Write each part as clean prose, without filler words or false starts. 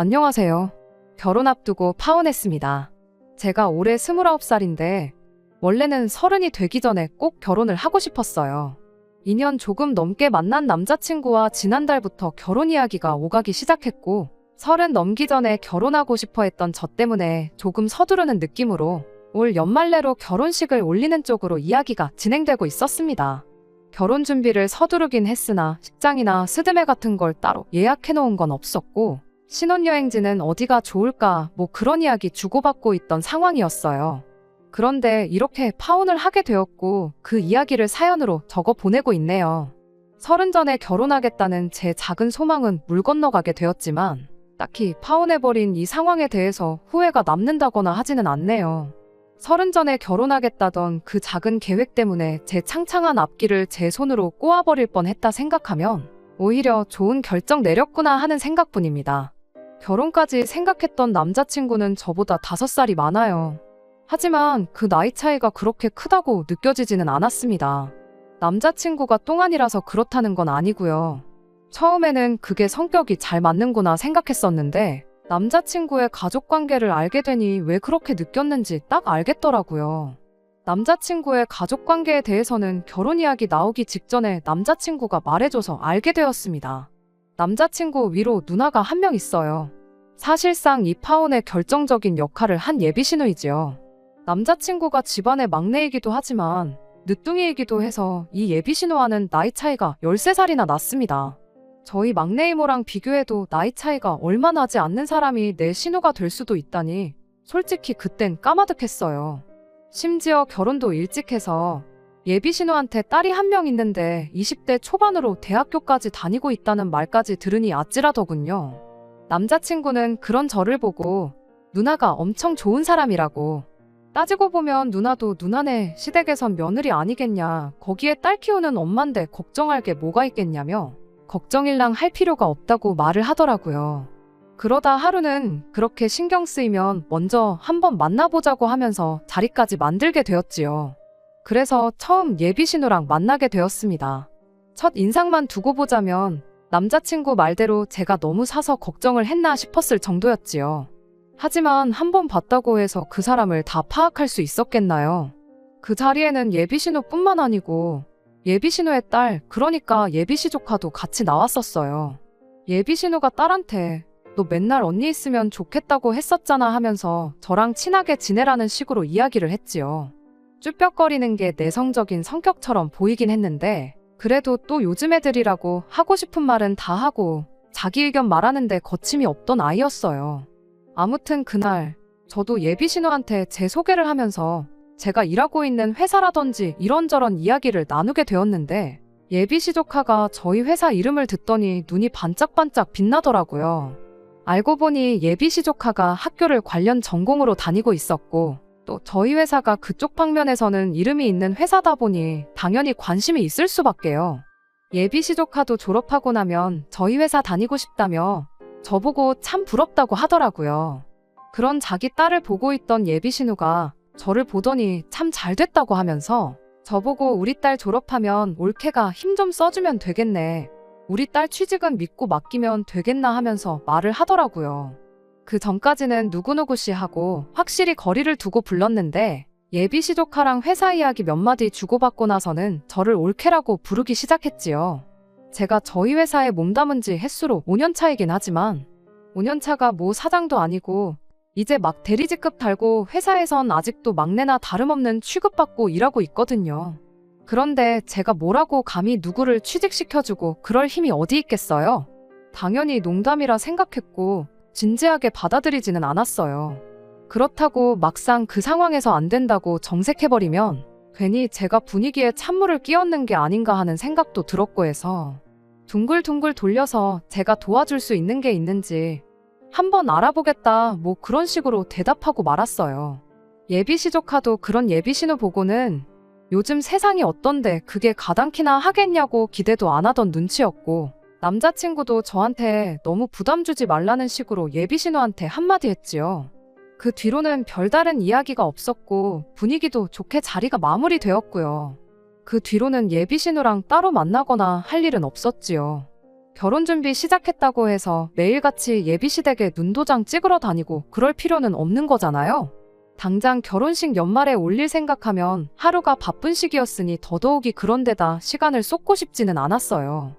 안녕하세요. 결혼 앞두고 파혼했습니다. 제가 올해 29살인데 원래는 30이 되기 전에 꼭 결혼을 하고 싶었어요. 2년 조금 넘게 만난 남자친구와 지난달부터 결혼 이야기가 오가기 시작했고 30 넘기 전에 결혼하고 싶어 했던 저 때문에 조금 서두르는 느낌으로 올 연말 내로 결혼식을 올리는 쪽으로 이야기가 진행되고 있었습니다. 결혼 준비를 서두르긴 했으나 식장이나 스드메 같은 걸 따로 예약해 놓은 건 없었고 신혼여행지는 어디가 좋을까 뭐 그런 이야기 주고받고 있던 상황이었어요. 그런데 이렇게 파혼을 하게 되었고 그 이야기를 사연으로 적어 보내고 있네요. 30 전에 결혼하겠다는 제 작은 소망은 물 건너가게 되었지만 딱히 파혼해버린 이 상황에 대해서 후회가 남는다거나 하지는 않네요. 30 전에 결혼하겠다던 그 작은 계획 때문에 제 창창한 앞길을 제 손으로 꼬아버릴 뻔했다 생각하면 오히려 좋은 결정 내렸구나 하는 생각뿐입니다. 결혼까지 생각했던 남자친구는 저보다 5살이 많아요. 하지만 그 나이 차이가 그렇게 크다고 느껴지지는 않았습니다. 남자친구가 똥안이라서 그렇다는 건 아니고요. 처음에는 그게 성격이 잘 맞는구나 생각했었는데 남자친구의 가족관계를 알게 되니 왜 그렇게 느꼈는지 딱 알겠더라고요. 남자친구의 가족관계에 대해서는 결혼 이야기 나오기 직전에 남자친구가 말해줘서 알게 되었습니다. 남자친구 위로 누나가 한 명 있어요. 사실상 이 파혼의 결정적인 역할을 한 예비신우이지요. 남자친구가 집안의 막내이기도 하지만 늦둥이이기도 해서 이 예비신우와는 나이 차이가 13살이나 났습니다. 저희 막내 이모랑 비교해도 나이 차이가 얼마 나지 않는 사람이 내 신우가 될 수도 있다니 솔직히 그땐 까마득했어요. 심지어 결혼도 일찍 해서 예비신우한테 딸이 한 명 있는데 20대 초반으로 대학교까지 다니고 있다는 말까지 들으니 아찔하더군요. 남자친구는 그런 저를 보고 누나가 엄청 좋은 사람이라고 따지고 보면 누나도 누나네 시댁에선 며느리 아니겠냐 거기에 딸 키우는 엄만데 걱정할 게 뭐가 있겠냐며 걱정일랑 할 필요가 없다고 말을 하더라고요. 그러다 하루는 그렇게 신경 쓰이면 먼저 한번 만나보자고 하면서 자리까지 만들게 되었지요. 그래서 처음 예비신우랑 만나게 되었습니다. 첫 인상만 두고 보자면 남자친구 말대로 제가 너무 사서 걱정을 했나 싶었을 정도였지요. 하지만 한번 봤다고 해서 그 사람을 다 파악할 수 있었겠나요? 그 자리에는 예비신우뿐만 아니고 예비신우의 딸, 그러니까 예비시조카도 같이 나왔었어요. 예비신우가 딸한테 너 맨날 언니 있으면 좋겠다고 했었잖아 하면서 저랑 친하게 지내라는 식으로 이야기를 했지요. 쭈뼛거리는 게 내성적인 성격처럼 보이긴 했는데 그래도 또 요즘 애들이라고 하고 싶은 말은 다 하고 자기 의견 말하는데 거침이 없던 아이였어요. 아무튼 그날 저도 예비신우한테 제 소개를 하면서 제가 일하고 있는 회사라든지 이런저런 이야기를 나누게 되었는데 예비시조카가 저희 회사 이름을 듣더니 눈이 반짝반짝 빛나더라고요. 알고 보니 예비시조카가 학교를 관련 전공으로 다니고 있었고 또 저희 회사가 그쪽 방면에서는 이름이 있는 회사다 보니 당연히 관심이 있을 수밖에요. 예비시조카도 졸업하고 나면 저희 회사 다니고 싶다며 저보고 참 부럽다고 하더라고요. 그런 자기 딸을 보고 있던 예비신우가 저를 보더니 참 잘됐다고 하면서 저보고 우리 딸 졸업하면 올케가 힘 좀 써주면 되겠네. 우리 딸 취직은 믿고 맡기면 되겠나 하면서 말을 하더라고요. 그 전까지는 누구누구씨 하고 확실히 거리를 두고 불렀는데 예비시조카랑 회사 이야기 몇 마디 주고받고 나서는 저를 올케라고 부르기 시작했지요. 제가 저희 회사에 몸담은 지 햇수로 5년 차이긴 하지만 5년 차가 뭐 사장도 아니고 이제 막 대리직급 달고 회사에선 아직도 막내나 다름없는 취급받고 일하고 있거든요. 그런데 제가 뭐라고 감히 누구를 취직시켜주고 그럴 힘이 어디 있겠어요? 당연히 농담이라 생각했고 진지하게 받아들이지는 않았어요. 그렇다고 막상 그 상황에서 안 된다고 정색해버리면 괜히 제가 분위기에 찬물을 끼얹는 게 아닌가 하는 생각도 들었고 해서 둥글둥글 돌려서 제가 도와줄 수 있는 게 있는지 한번 알아보겠다 뭐 그런 식으로 대답하고 말았어요. 예비시조카도 그런 예비신우 보고는 요즘 세상이 어떤데 그게 가당키나 하겠냐고 기대도 안 하던 눈치였고 남자친구도 저한테 너무 부담 주지 말라는 식으로 예비신우한테 한마디 했지요. 그 뒤로는 별다른 이야기가 없었고 분위기도 좋게 자리가 마무리되었고요. 그 뒤로는 예비신우랑 따로 만나거나 할 일은 없었지요. 결혼 준비 시작했다고 해서 매일같이 예비시댁에 눈도장 찍으러 다니고 그럴 필요는 없는 거잖아요. 당장 결혼식 연말에 올릴 생각하면 하루가 바쁜 시기였으니 더더욱이 그런 데다 시간을 쏟고 싶지는 않았어요.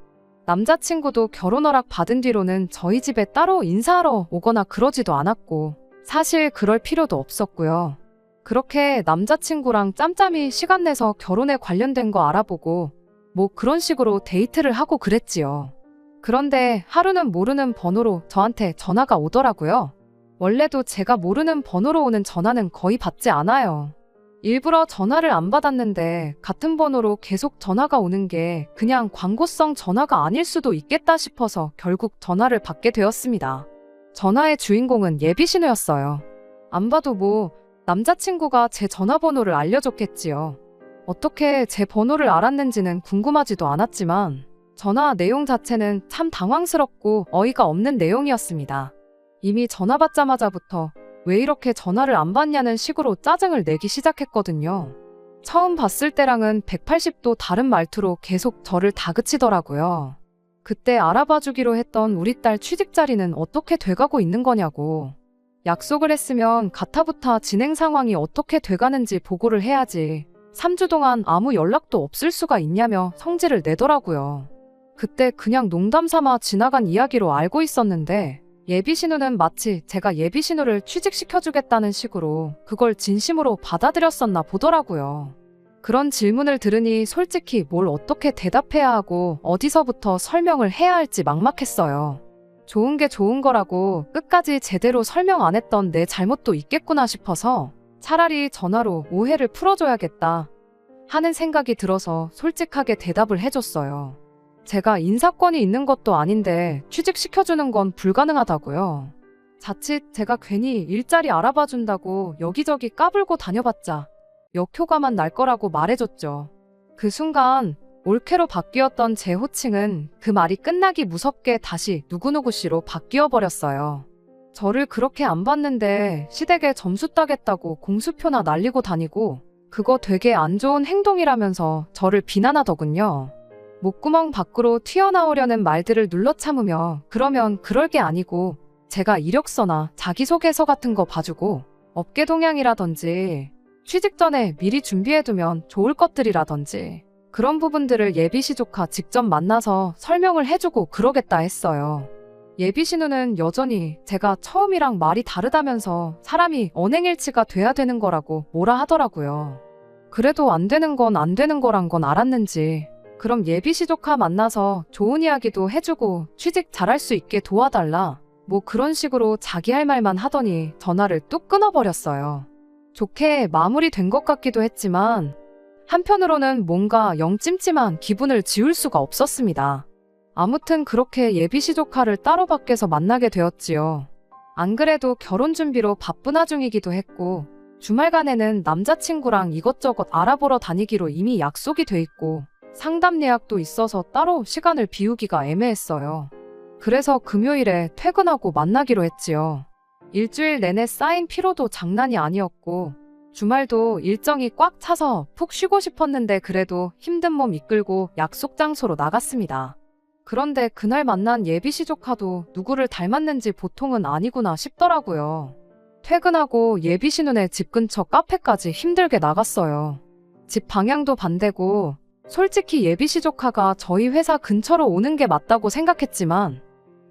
남자친구도 결혼 허락 받은 뒤로는 저희 집에 따로 인사하러 오거나 그러지도 않았고 사실 그럴 필요도 없었고요. 그렇게 남자친구랑 짬짬이 시간 내서 결혼에 관련된 거 알아보고 뭐 그런 식으로 데이트를 하고 그랬지요. 그런데 하루는 모르는 번호로 저한테 전화가 오더라고요. 원래도 제가 모르는 번호로 오는 전화는 거의 받지 않아요. 일부러 전화를 안 받았는데 같은 번호로 계속 전화가 오는 게 그냥 광고성 전화가 아닐 수도 있겠다 싶어서 결국 전화를 받게 되었습니다. 전화의 주인공은 예비신우였어요. 안 봐도 뭐 남자친구가 제 전화번호를 알려줬겠지요. 어떻게 제 번호를 알았는지는 궁금하지도 않았지만 전화 내용 자체는 참 당황스럽고 어이가 없는 내용이었습니다. 이미 전화 받자마자부터 왜 이렇게 전화를 안 받냐는 식으로 짜증을 내기 시작했거든요. 처음 봤을 때랑은 180도 다른 말투로 계속 저를 다그치더라고요. 그때 알아봐주기로 했던 우리 딸 취직 자리는 어떻게 돼가고 있는 거냐고. 약속을 했으면 가타부타 진행 상황이 어떻게 돼가는지 보고를 해야지. 3주 동안 아무 연락도 없을 수가 있냐며 성질을 내더라고요. 그때 그냥 농담 삼아 지나간 이야기로 알고 있었는데 예비신우는 마치 제가 예비신우를 취직시켜주겠다는 식으로 그걸 진심으로 받아들였었나 보더라고요. 그런 질문을 들으니 솔직히 뭘 어떻게 대답해야 하고 어디서부터 설명을 해야 할지 막막했어요. 좋은 게 좋은 거라고 끝까지 제대로 설명 안 했던 내 잘못도 있겠구나 싶어서 차라리 전화로 오해를 풀어줘야겠다 하는 생각이 들어서 솔직하게 대답을 해줬어요. 제가 인사권이 있는 것도 아닌데 취직시켜주는 건 불가능하다고요. 자칫 제가 괜히 일자리 알아봐준다고 여기저기 까불고 다녀봤자 역효과만 날 거라고 말해줬죠. 그 순간 올케로 바뀌었던 제 호칭은 그 말이 끝나기 무섭게 다시 누구누구씨로 바뀌어버렸어요. 저를 그렇게 안 봤는데 시댁에 점수 따겠다고 공수표나 날리고 다니고 그거 되게 안 좋은 행동이라면서 저를 비난하더군요. 목구멍 밖으로 튀어나오려는 말들을 눌러 참으며 그러면 그럴 게 아니고 제가 이력서나 자기소개서 같은 거 봐주고 업계 동향이라든지 취직 전에 미리 준비해두면 좋을 것들이라든지 그런 부분들을 예비시조카 직접 만나서 설명을 해주고 그러겠다 했어요. 예비신우는 여전히 제가 처음이랑 말이 다르다면서 사람이 언행일치가 돼야 되는 거라고 뭐라 하더라고요. 그래도 안 되는 건 안 되는 거란 건 알았는지 그럼 예비시조카 만나서 좋은 이야기도 해주고 취직 잘할 수 있게 도와달라 뭐 그런 식으로 자기 할 말만 하더니 전화를 뚝 끊어버렸어요. 좋게 마무리된 것 같기도 했지만 한편으로는 뭔가 영 찜찜한 기분을 지울 수가 없었습니다. 아무튼 그렇게 예비시조카를 따로 밖에서 만나게 되었지요. 안 그래도 결혼 준비로 바쁜 와중이기도 했고 주말간에는 남자친구랑 이것저것 알아보러 다니기로 이미 약속이 돼 있고 상담 예약도 있어서 따로 시간을 비우기가 애매했어요. 그래서 금요일에 퇴근하고 만나기로 했지요. 일주일 내내 쌓인 피로도 장난이 아니었고 주말도 일정이 꽉 차서 푹 쉬고 싶었는데 그래도 힘든 몸 이끌고 약속 장소로 나갔습니다. 그런데 그날 만난 예비시조카도 누구를 닮았는지 보통은 아니구나 싶더라고요. 퇴근하고 예비신우네 집 근처 카페까지 힘들게 나갔어요. 집 방향도 반대고 솔직히 예비시조카가 저희 회사 근처로 오는 게 맞다고 생각했지만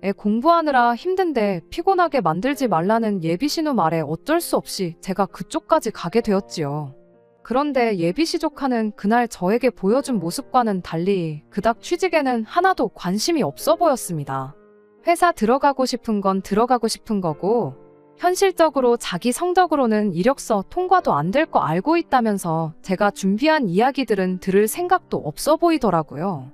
애 공부하느라 힘든데 피곤하게 만들지 말라는 예비신우 말에 어쩔 수 없이 제가 그쪽까지 가게 되었지요. 그런데 예비시조카는 그날 저에게 보여준 모습과는 달리 그닥 취직에는 하나도 관심이 없어 보였습니다. 회사 들어가고 싶은 건 들어가고 싶은 거고 현실적으로 자기 성적으로는 이력서 통과도 안 될 거 알고 있다면서 제가 준비한 이야기들은 들을 생각도 없어 보이더라고요.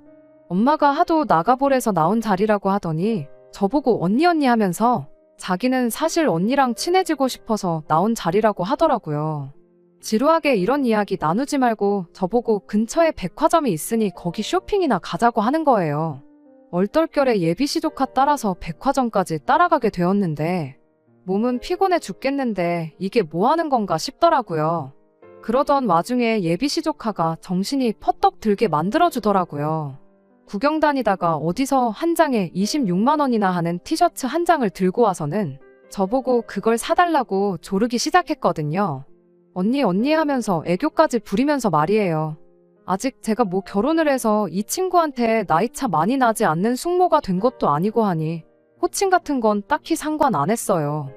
엄마가 하도 나가보래서 나온 자리라고 하더니 저보고 언니 하면서 자기는 사실 언니랑 친해지고 싶어서 나온 자리라고 하더라고요. 지루하게 이런 이야기 나누지 말고 저보고 근처에 백화점이 있으니 거기 쇼핑이나 가자고 하는 거예요. 얼떨결에 예비시조카 따라서 백화점까지 따라가게 되었는데 몸은 피곤해 죽겠는데 이게 뭐 하는 건가 싶더라고요. 그러던 와중에 예비시조카가 정신이 퍼떡 들게 만들어주더라고요. 구경 다니다가 어디서 한 장에 26만 원이나 하는 티셔츠 한 장을 들고 와서는 저보고 그걸 사달라고 조르기 시작했거든요. 언니 언니 하면서 애교까지 부리면서 말이에요. 아직 제가 뭐 결혼을 해서 이 친구한테 나이차 많이 나지 않는 숙모가 된 것도 아니고 하니 호칭 같은 건 딱히 상관 안 했어요.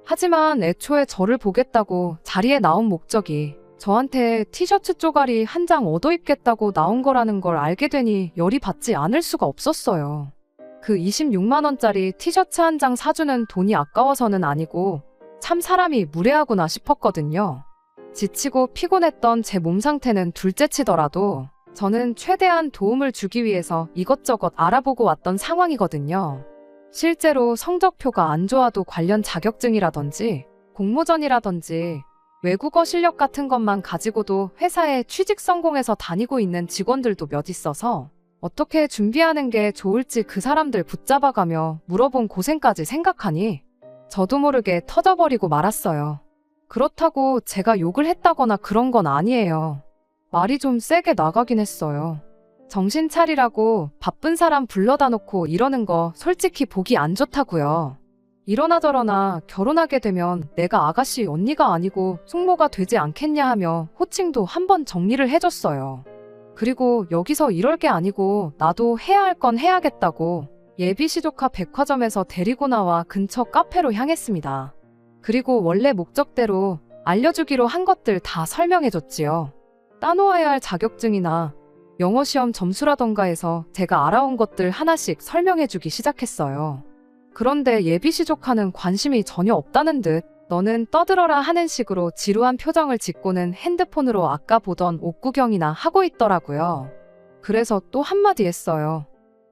하지만 애초에 저를 보겠다고 자리에 나온 목적이 저한테 티셔츠 쪼가리 한 장 얻어 입겠다고 나온 거라는 걸 알게 되니 열이 받지 않을 수가 없었어요. 그 26만 원짜리 티셔츠 한 장 사주는 돈이 아까워서는 아니고 참 사람이 무례하구나 싶었거든요. 지치고 피곤했던 제 몸 상태는 둘째치더라도 저는 최대한 도움을 주기 위해서 이것저것 알아보고 왔던 상황이거든요. 실제로 성적표가 안 좋아도 관련 자격증이라든지 공모전이라든지 외국어 실력 같은 것만 가지고도 회사에 취직 성공해서 다니고 있는 직원들도 몇 있어서 어떻게 준비하는 게 좋을지 그 사람들 붙잡아가며 물어본 고생까지 생각하니 저도 모르게 터져버리고 말았어요. 그렇다고 제가 욕을 했다거나 그런 건 아니에요. 말이 좀 세게 나가긴 했어요. 정신 차리라고 바쁜 사람 불러다 놓고 이러는 거 솔직히 보기 안 좋다고요. 이러나 저러나 결혼하게 되면 내가 아가씨 언니가 아니고 숙모가 되지 않겠냐 하며 호칭도 한번 정리를 해줬어요. 그리고 여기서 이럴 게 아니고 나도 해야 할 건 해야겠다고 예비시조카 백화점에서 데리고 나와 근처 카페로 향했습니다. 그리고 원래 목적대로 알려주기로 한 것들 다 설명해줬지요. 따놓아야 할 자격증이나 영어시험 점수라던가 해서 제가 알아온 것들 하나씩 설명해주기 시작했어요. 그런데 예비시조카는 관심이 전혀 없다는 듯 너는 떠들어라 하는 식으로 지루한 표정을 짓고는 핸드폰으로 아까 보던 옷 구경이나 하고 있더라고요. 그래서 또 한마디 했어요.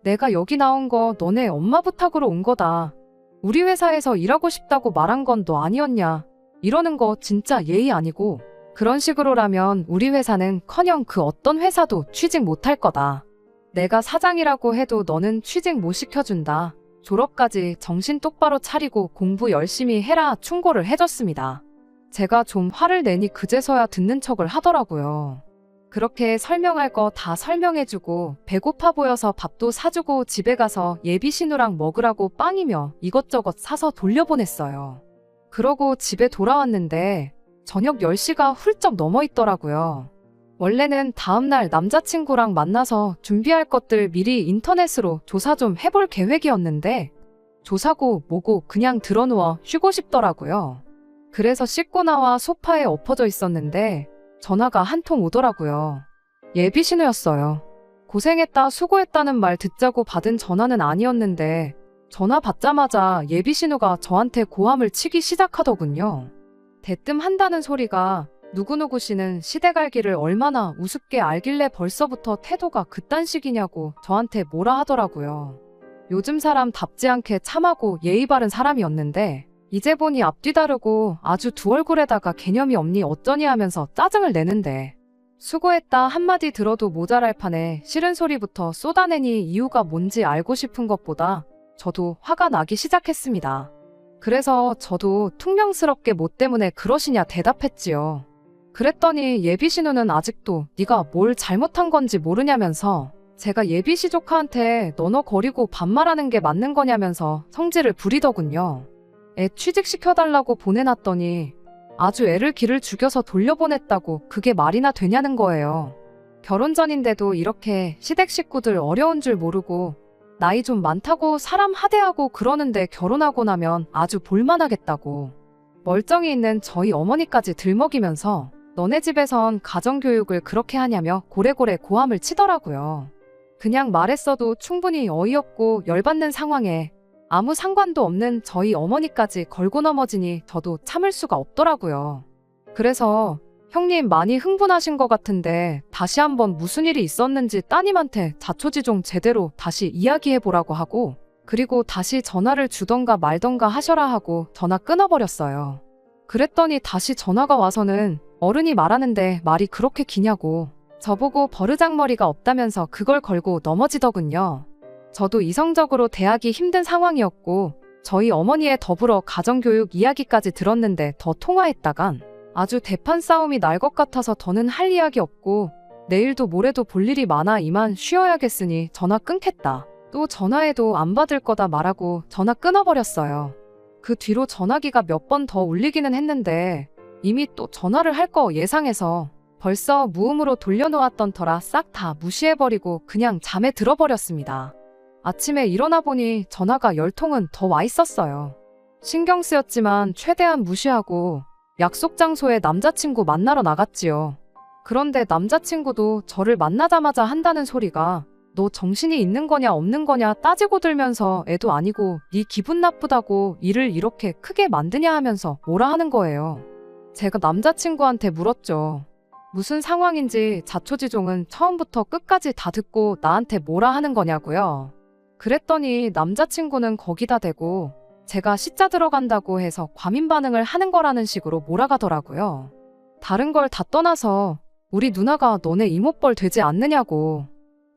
내가 여기 나온 거 너네 엄마 부탁으로 온 거다. 우리 회사에서 일하고 싶다고 말한 건 너 아니었냐. 이러는 거 진짜 예의 아니고 그런 식으로라면 우리 회사는 커녕 그 어떤 회사도 취직 못할 거다. 내가 사장이라고 해도 너는 취직 못 시켜준다. 졸업까지 정신 똑바로 차리고 공부 열심히 해라 충고를 해줬습니다. 제가 좀 화를 내니 그제서야 듣는 척을 하더라고요. 그렇게 설명할 거 다 설명해주고 배고파 보여서 밥도 사주고 집에 가서 예비신우랑 먹으라고 빵이며 이것저것 사서 돌려보냈어요. 그러고 집에 돌아왔는데 저녁 10시가 훌쩍 넘어 있더라고요. 원래는 다음날 남자친구랑 만나서 준비할 것들 미리 인터넷으로 조사 좀 해볼 계획이었는데 조사고 뭐고 그냥 드러누워 쉬고 싶더라고요. 그래서 씻고 나와 소파에 엎어져 있었는데 전화가 한 통 오더라고요. 예비신우였어요. 고생했다 수고했다는 말 듣자고 받은 전화는 아니었는데 전화 받자마자 예비신우가 저한테 고함을 치기 시작하더군요. 대뜸 한다는 소리가 누구누구 씨는 시대갈기를 얼마나 우습게 알길래 벌써부터 태도가 그딴 식이냐고 저한테 뭐라 하더라고요. 요즘 사람답지 않게 참하고 예의 바른 사람이었는데 이제 보니 앞뒤 다르고 아주 두 얼굴에다가 개념이 없니 어쩌니 하면서 짜증을 내는데 수고했다 한마디 들어도 모자랄 판에 싫은 소리부터 쏟아내니 이유가 뭔지 알고 싶은 것보다 저도 화가 나기 시작했습니다. 그래서 저도 퉁명스럽게 뭐 때문에 그러시냐 대답했지요. 그랬더니 예비신우는 아직도 네가 뭘 잘못한 건지 모르냐면서 제가 예비시조카한테 너너거리고 반말하는 게 맞는 거냐면서 성질을 부리더군요. 애 취직시켜달라고 보내놨더니 아주 애를 기를 죽여서 돌려보냈다고 그게 말이나 되냐는 거예요. 결혼 전인데도 이렇게 시댁 식구들 어려운 줄 모르고 나이 좀 많다고 사람 하대하고 그러는데 결혼하고 나면 아주 볼만하겠다고. 멀쩡히 있는 저희 어머니까지 들먹이면서 너네 집에선 가정교육을 그렇게 하냐며 고래고래 고함을 치더라고요. 그냥 말했어도 충분히 어이없고 열받는 상황에 아무 상관도 없는 저희 어머니까지 걸고 넘어지니 저도 참을 수가 없더라고요. 그래서 형님 많이 흥분하신 것 같은데 다시 한번 무슨 일이 있었는지 따님한테 자초지종 제대로 다시 이야기해보라고 하고 그리고 다시 전화를 주던가 말던가 하셔라 하고 전화 끊어버렸어요. 그랬더니 다시 전화가 와서는 어른이 말하는데 말이 그렇게 기냐고 저보고 버르장머리가 없다면서 그걸 걸고 넘어지더군요. 저도 이성적으로 대하기 힘든 상황이었고 저희 어머니의 더불어 가정교육 이야기까지 들었는데 더 통화했다간 아주 대판 싸움이 날 것 같아서 더는 할 이야기 없고 내일도 모레도 볼 일이 많아 이만 쉬어야겠으니 전화 끊겠다. 또 전화해도 안 받을 거다 말하고 전화 끊어버렸어요. 그 뒤로 전화기가 몇 번 더 울리기는 했는데 이미 또 전화를 할 거 예상해서 벌써 무음으로 돌려놓았던 터라 싹 다 무시해버리고 그냥 잠에 들어버렸습니다. 아침에 일어나 보니 전화가 10통은 더 와 있었어요. 신경 쓰였지만 최대한 무시하고 약속 장소에 남자친구 만나러 나갔지요. 그런데 남자친구도 저를 만나자마자 한다는 소리가 너 정신이 있는 거냐 없는 거냐 따지고 들면서 애도 아니고 네 기분 나쁘다고 일을 이렇게 크게 만드냐 하면서 뭐라 하는 거예요. 제가 남자친구한테 물었죠. 무슨 상황인지 자초지종은 처음부터 끝까지 다 듣고 나한테 뭐라 하는 거냐고요. 그랬더니 남자친구는 거기다 대고 제가 시자 들어간다고 해서 과민 반응을 하는 거라는 식으로 몰아가더라고요. 다른 걸 다 떠나서 우리 누나가 너네 이모뻘 되지 않느냐고.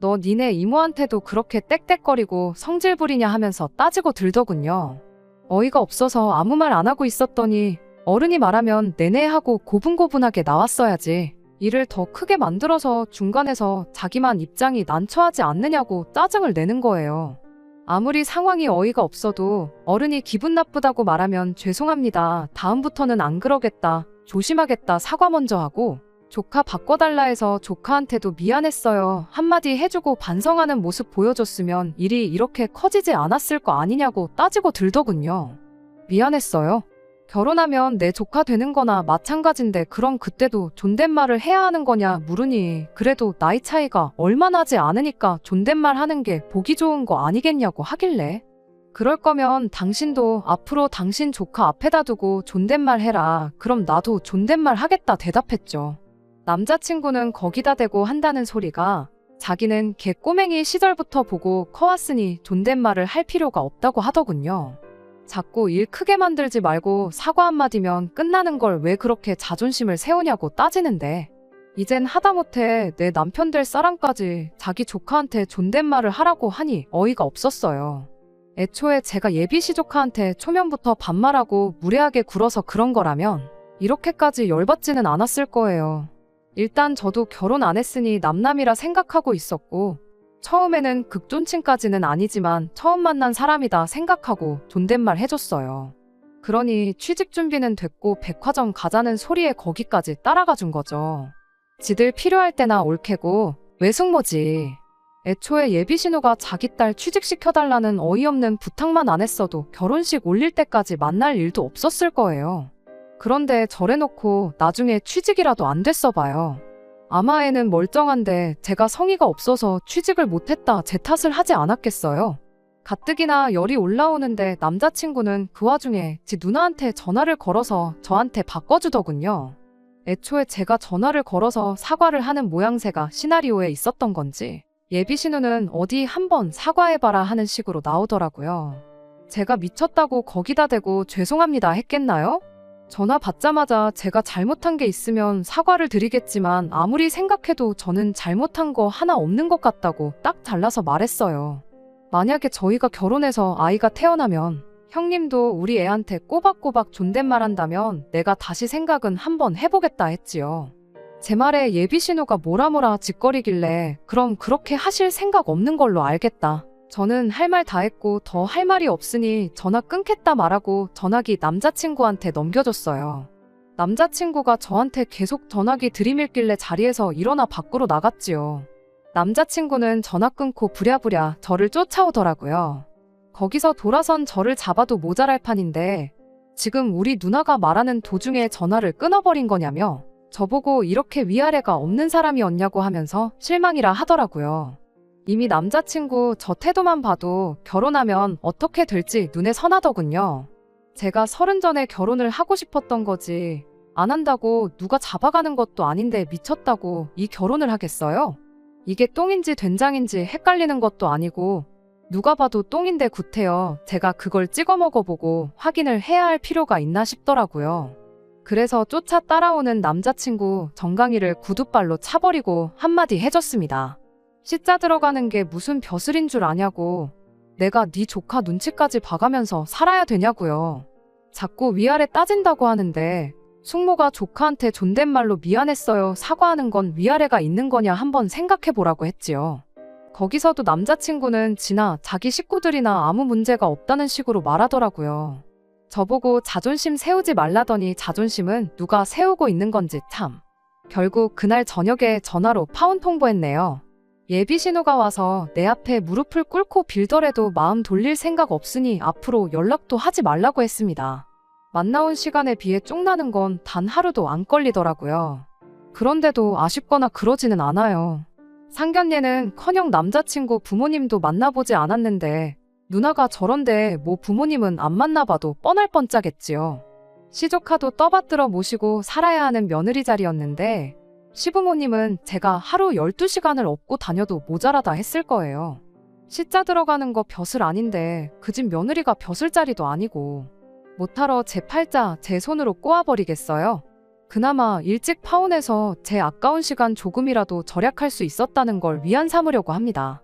너 니네 이모한테도 그렇게 떽떽거리고 성질 부리냐 하면서 따지고 들더군요. 어이가 없어서 아무 말 안 하고 있었더니 어른이 말하면 내내 하고 고분고분하게 나왔어야지. 일을 더 크게 만들어서 중간에서 자기만 입장이 난처하지 않느냐고 짜증을 내는 거예요. 아무리 상황이 어이가 없어도 어른이 기분 나쁘다고 말하면 죄송합니다. 다음부터는 안 그러겠다. 조심하겠다. 사과 먼저 하고 조카 바꿔달라 해서 조카한테도 미안했어요. 한마디 해주고 반성하는 모습 보여줬으면 일이 이렇게 커지지 않았을 거 아니냐고 따지고 들더군요. 미안했어요? 결혼하면 내 조카 되는 거나 마찬가지인데 그럼 그때도 존댓말을 해야 하는 거냐 물으니 그래도 나이 차이가 얼마 나지 않으니까 존댓말 하는 게 보기 좋은 거 아니겠냐고 하길래 그럴 거면 당신도 앞으로 당신 조카 앞에다 두고 존댓말 해라. 그럼 나도 존댓말 하겠다 대답했죠. 남자친구는 거기다 대고 한다는 소리가 자기는 걔 꼬맹이 시절부터 보고 커왔으니 존댓말을 할 필요가 없다고 하더군요. 자꾸 일 크게 만들지 말고 사과 한마디면 끝나는 걸 왜 그렇게 자존심을 세우냐고 따지는데 이젠 하다못해 내 남편 될 사람까지 자기 조카한테 존댓말을 하라고 하니 어이가 없었어요. 애초에 제가 예비시 조카한테 초면부터 반말하고 무례하게 굴어서 그런 거라면 이렇게까지 열받지는 않았을 거예요. 일단 저도 결혼 안 했으니 남남이라 생각하고 있었고 처음에는 극존칭까지는 아니지만 처음 만난 사람이다 생각하고 존댓말 해줬어요. 그러니 취직 준비는 됐고 백화점 가자는 소리에 거기까지 따라가 준 거죠. 지들 필요할 때나 올캐고 외숙모지. 애초에 예비신우가 자기 딸 취직시켜달라는 어이없는 부탁만 안 했어도 결혼식 올릴 때까지 만날 일도 없었을 거예요. 그런데 저래놓고 나중에 취직이라도 안 됐어 봐요. 아마 애는 멀쩡한데 제가 성의가 없어서 취직을 못했다 제 탓을 하지 않았겠어요. 가뜩이나 열이 올라오는데 남자친구는 그 와중에 지 누나한테 전화를 걸어서 저한테 바꿔주더군요. 애초에 제가 전화를 걸어서 사과를 하는 모양새가 시나리오에 있었던 건지 예비신우는 어디 한번 사과해봐라 하는 식으로 나오더라고요. 제가 미쳤다고 거기다 대고 죄송합니다 했겠나요? 전화 받자마자 제가 잘못한 게 있으면 사과를 드리겠지만 아무리 생각해도 저는 잘못한 거 하나 없는 것 같다고 딱 잘라서 말했어요. 만약에 저희가 결혼해서 아이가 태어나면 형님도 우리 애한테 꼬박꼬박 존댓말 한다면 내가 다시 생각은 한번 해보겠다 했지요. 제 말에 예비신우가 뭐라 짓거리길래 그럼 그렇게 하실 생각 없는 걸로 알겠다. 저는 할 말 다 했고 더 할 말이 없으니 전화 끊겠다 말하고 전화기 남자친구한테 넘겨줬어요. 남자친구가 저한테 계속 전화기 들이밀길래 자리에서 일어나 밖으로 나갔지요. 남자친구는 전화 끊고 부랴부랴 저를 쫓아오더라고요. 거기서 돌아선 저를 잡아도 모자랄 판인데 지금 우리 누나가 말하는 도중에 전화를 끊어버린 거냐며 저보고 이렇게 위아래가 없는 사람이었냐고 하면서 실망이라 하더라고요. 이미 남자친구 저 태도만 봐도 결혼하면 어떻게 될지 눈에 선하더군요. 제가 30 전에 결혼을 하고 싶었던 거지 안 한다고 누가 잡아가는 것도 아닌데 미쳤다고 이 결혼을 하겠어요? 이게 똥인지 된장인지 헷갈리는 것도 아니고 누가 봐도 똥인데 구태여 제가 그걸 찍어 먹어보고 확인을 해야 할 필요가 있나 싶더라고요. 그래서 쫓아 따라오는 남자친구 정강이를 구두발로 차버리고 한마디 해줬습니다. 시자 들어가는 게 무슨 벼슬인 줄 아냐고. 내가 네 조카 눈치까지 봐가면서 살아야 되냐고요. 자꾸 위아래 따진다고 하는데 숙모가 조카한테 존댓말로 미안했어요. 사과하는 건 위아래가 있는 거냐 한번 생각해 보라고 했지요. 거기서도 남자친구는 지나 자기 식구들이나 아무 문제가 없다는 식으로 말하더라고요. 저보고 자존심 세우지 말라더니 자존심은 누가 세우고 있는 건지 참. 결국 그날 저녁에 전화로 파혼 통보했네요. 예비 신우가 와서 내 앞에 무릎을 꿇고 빌더라도 마음 돌릴 생각 없으니 앞으로 연락도 하지 말라고 했습니다. 만나온 시간에 비해 쫑나는 건 단 하루도 안 걸리더라고요. 그런데도 아쉽거나 그러지는 않아요. 상견례는커녕 남자친구 부모님도 만나보지 않았는데 누나가 저런데 뭐 부모님은 안 만나봐도 뻔할 뻔짜겠지요. 시조카도 떠받들어 모시고 살아야 하는 며느리 자리였는데 시부모님은 제가 하루 12시간을 업고 다녀도 모자라다 했을 거예요. 시자 들어가는 거 벼슬 아닌데 그 집 며느리가 벼슬 자리도 아니고 못하러 제 팔자 제 손으로 꼬아버리겠어요? 그나마 일찍 파혼해서 제 아까운 시간 조금이라도 절약할 수 있었다는 걸 위안 삼으려고 합니다.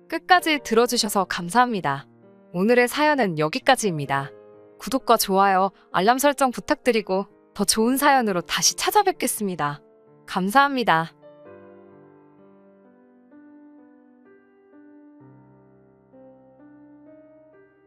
끝까지 들어주셔서 감사합니다. 오늘의 사연은 여기까지입니다. 구독과 좋아요, 알람 설정 부탁드리고 더 좋은 사연으로 다시 찾아뵙겠습니다. 감사합니다.